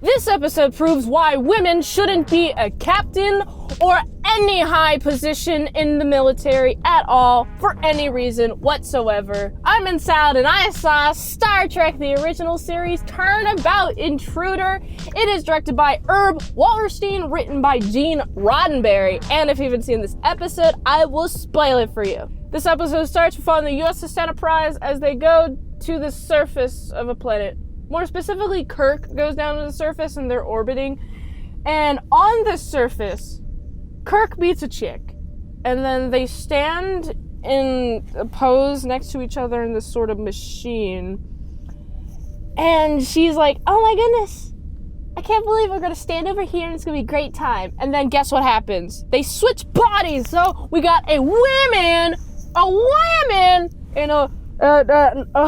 This episode proves why women shouldn't be a captain or any high position in the military at all for any reason whatsoever. I'm in Salad and I saw Star Trek the original series Turnabout Intruder. It is directed by Herb Wallerstein, written by Gene Roddenberry, and if you haven't seen this episode, I will spoil it for you. This episode starts with on the USS Enterprise as they go to the surface of a planet. More specifically, Kirk goes down to the surface and they're orbiting. And on the surface, Kirk meets a chick. And then they stand in a pose next to each other in this sort of machine. And she's like, oh my goodness, I can't believe we're going to stand over here and it's going to be a great time. And then guess what happens? They switch bodies. So we got a woman in a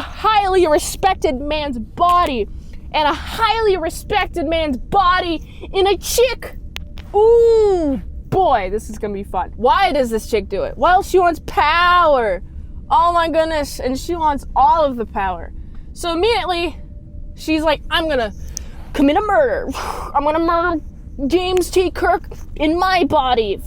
highly respected man's body and a highly respected man's body in a chick. Ooh, boy, this is gonna be fun. Why does this chick do it? Well, she wants power. Oh my goodness, and she wants all of the power. So immediately, she's like, I'm gonna commit a murder. I'm gonna murder James T. Kirk in my body.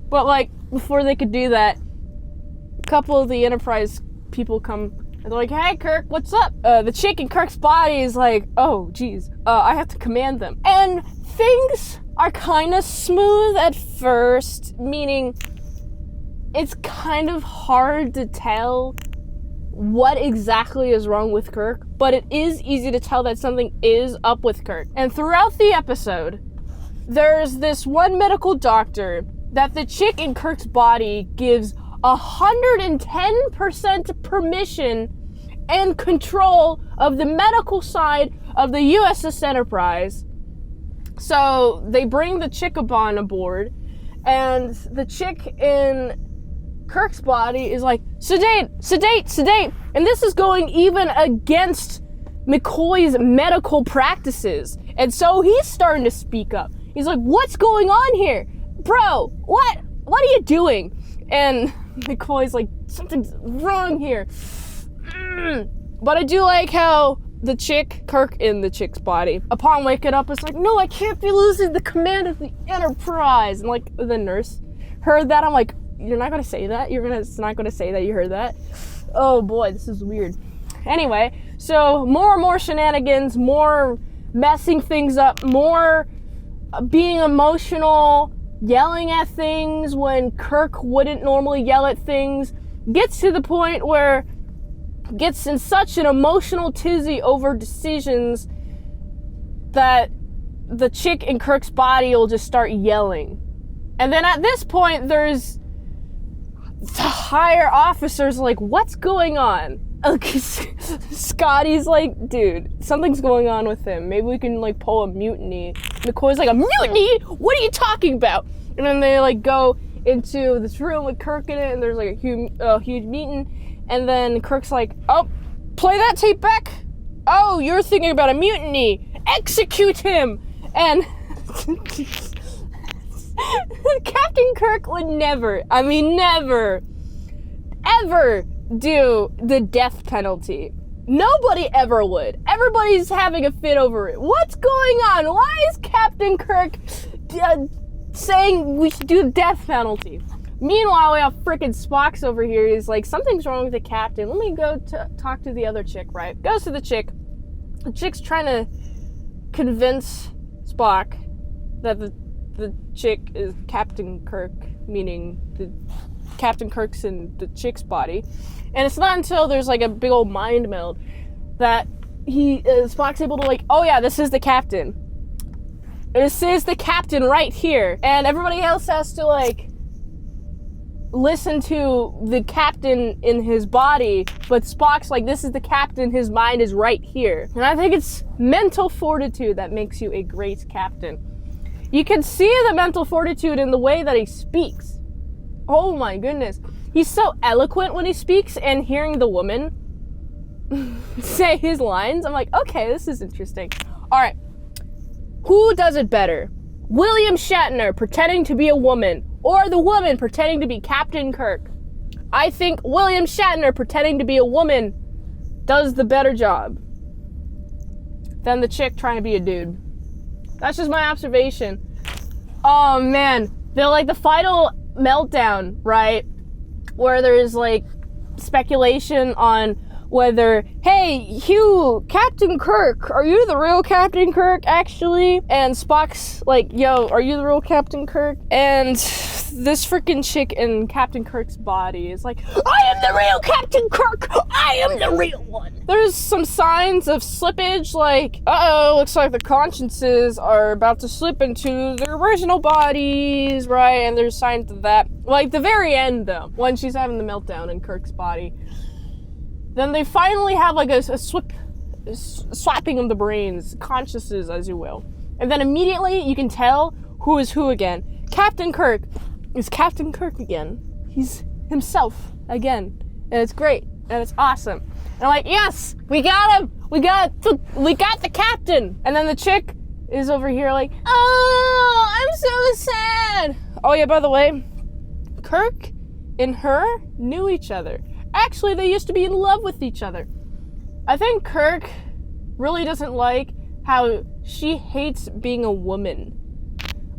But like, before they could do that, a couple of the Enterprise people come and they're like, hey Kirk, what's up? The chick in Kirk's body is like, oh geez, I have to command them. And things are kind of smooth at first, meaning it's kind of hard to tell what exactly is wrong with Kirk, but it is easy to tell that something is up with Kirk. And throughout the episode, there's this one medical doctor that the chick in Kirk's body gives 110% permission and control of the medical side of the USS Enterprise. So they bring the chick on aboard, and the chick in Kirk's body is like, sedate. And this is going even against McCoy's medical practices. And so he's starting to speak up. He's like, what's going on here? Bro, what are you doing? And McCoy's like, something's wrong here. But I do like how the chick, Kirk in the chick's body, upon waking up, is like, no, I can't be losing the command of the Enterprise. And like, the nurse heard that. I'm like, you're not going to say that? It's not going to say that you heard that? Oh boy, this is weird. Anyway, so more shenanigans, more messing things up, more being emotional, yelling at things when Kirk wouldn't normally yell at things, gets to the point where gets in such an emotional tizzy over decisions that the chick in Kirk's body will just start yelling. And then at this point, there's the higher officers like, what's going on? Scotty's like, dude, something's going on with him. Maybe we can like pull a mutiny. McCoy's like, a mutiny? What are you talking about? And then they like go into this room with Kirk in it, and there's like a huge meeting. And then Kirk's like, oh, play that tape back. Oh, you're thinking about a mutiny. Execute him. And Captain Kirk would never, ever do the death penalty. Nobody ever would. Everybody's having a fit over it. What's going on? Why is Captain Kirk saying we should do the death penalty? Meanwhile, we have frickin' Spock's over here. He's like, something's wrong with the captain. Let me go talk to the other chick, right? Goes to the chick. The chick's trying to convince Spock that the chick is Captain Kirk, meaning the Captain Kirk's in the chick's body. And it's not until there's like a big old mind meld that Spock's able to like, oh yeah, this is the captain. This is the captain right here. And everybody else has to like listen to the captain in his body, but Spock's like, this is the captain, his mind is right here. And I think it's mental fortitude that makes you a great captain. You can see the mental fortitude in the way that he speaks. Oh my goodness. He's so eloquent when he speaks, and hearing the woman say his lines, I'm like, okay, this is interesting. All right. Who does it better? William Shatner pretending to be a woman, or the woman pretending to be Captain Kirk? I think William Shatner pretending to be a woman does the better job. than the chick trying to be a dude. That's just my observation. Oh man, they're like the final meltdown, right? Where there's like speculation on whether, hey, Hugh, Captain Kirk, are you the real Captain Kirk, actually? And Spock's like, yo, are you the real Captain Kirk? And this freaking chick in Captain Kirk's body is like, I am the real Captain Kirk! I am the real one! There's some signs of slippage, like, uh-oh, looks like the consciences are about to slip into their original bodies, right? And there's signs of that. Like, the very end, though, when she's having the meltdown in Kirk's body, then they finally have like a swapping of the brains, consciousness, as you will. And then immediately you can tell who is who again. Captain Kirk is Captain Kirk again. He's himself again. And it's great. And it's awesome. And I'm like, yes, we got him. We got the captain. And then the chick is over here like, oh, I'm so sad. Oh yeah, by the way, Kirk and her knew each other. Actually, they used to be in love with each other. I think Kirk really doesn't like how she hates being a woman.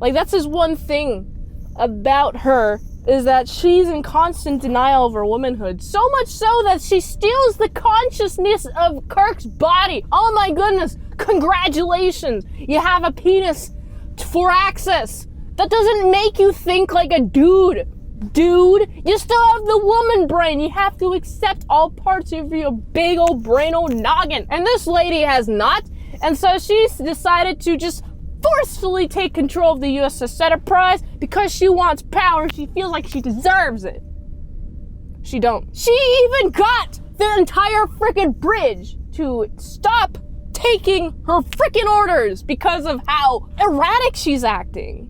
Like, that's his one thing about her, is that she's in constant denial of her womanhood. So much so that she steals the consciousness of Kirk's body. Oh my goodness, congratulations. You have a penis for access. That doesn't make you think like a dude. Dude, you still have the woman brain. You have to accept all parts of your big old brain old noggin. And this lady has not. And so she's decided to just forcefully take control of the USS Enterprise because she wants power. She feels like she deserves it. She don't. She even got the entire freaking bridge to stop taking her freaking orders because of how erratic she's acting.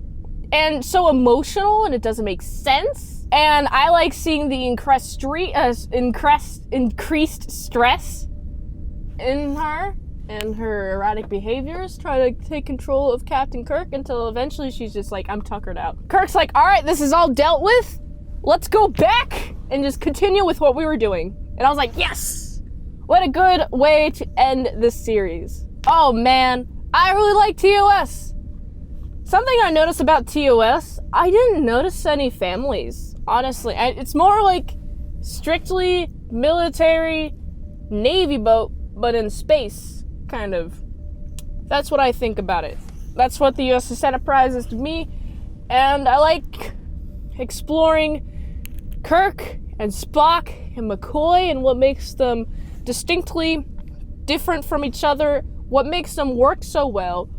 And so emotional, and it doesn't make sense. And I like seeing the increased stress in her and her erratic behaviors, try to take control of Captain Kirk until eventually she's just like, I'm tuckered out. Kirk's like, all right, this is all dealt with. Let's go back and just continue with what we were doing. And I was like, yes! What a good way to end this series. Oh man, I really like TOS. Something I noticed about TOS, I didn't notice any families, honestly. It's more like strictly military Navy boat, but in space, kind of. That's what I think about it. That's what the USS Enterprise is to me, and I like exploring Kirk and Spock and McCoy and what makes them distinctly different from each other, what makes them work so well.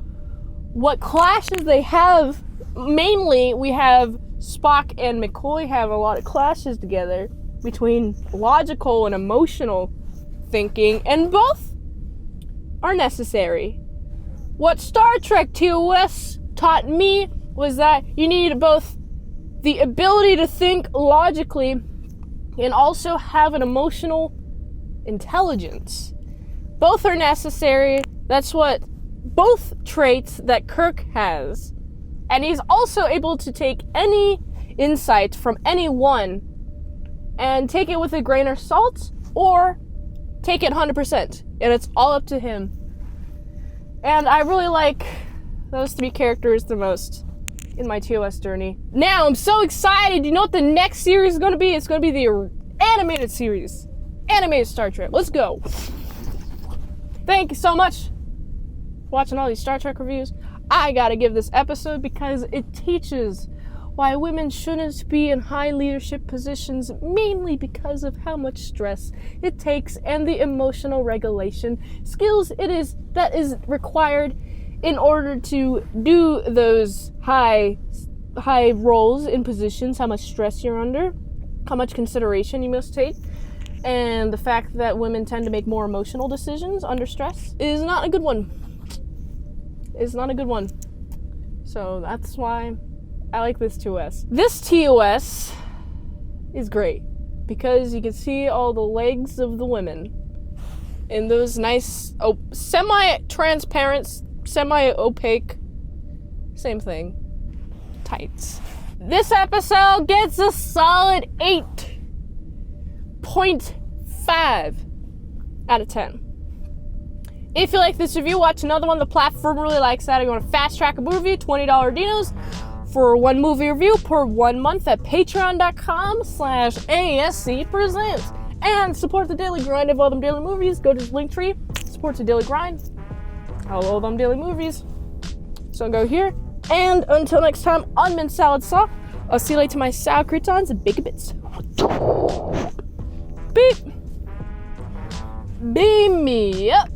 What clashes they have, mainly we have Spock and McCoy have a lot of clashes together between logical and emotional thinking, and both are necessary. What Star Trek TOS taught me was that you need both the ability to think logically and also have an emotional intelligence. Both are necessary. That's what both traits that Kirk has. And he's also able to take any insight from anyone and take it with a grain of salt or take it 100%. And it's all up to him. And I really like those three characters the most in my TOS journey. Now, I'm so excited. You know what the next series is going to be? It's going to be the animated series. Animated Star Trek. Let's go. Thank you so much watching all these Star Trek reviews. I gotta give this episode because it teaches why women shouldn't be in high leadership positions, mainly because of how much stress it takes and the emotional regulation skills that is required in order to do those high roles in positions, how much stress you're under, how much consideration you must take. And the fact that women tend to make more emotional decisions under stress is not a good one. It's not a good one. So that's why I like this TOS. This TOS is great because you can see all the legs of the women in those nice semi-transparent, semi-opaque, same thing, tights. This episode gets a solid 8.5 out of 10. If you like this review, watch another one. The platform really likes that. If you want to fast track a movie, $20 dinos for one movie review per 1 month at patreon.com/ASEPresents. And support the daily grind of all them daily movies. Go to the link tree, support the daily grind. All them daily movies. So go here. And until next time, on Mint Salad Saw, I'll see you later, my sour croutons and big bits. Beep. Beam me up.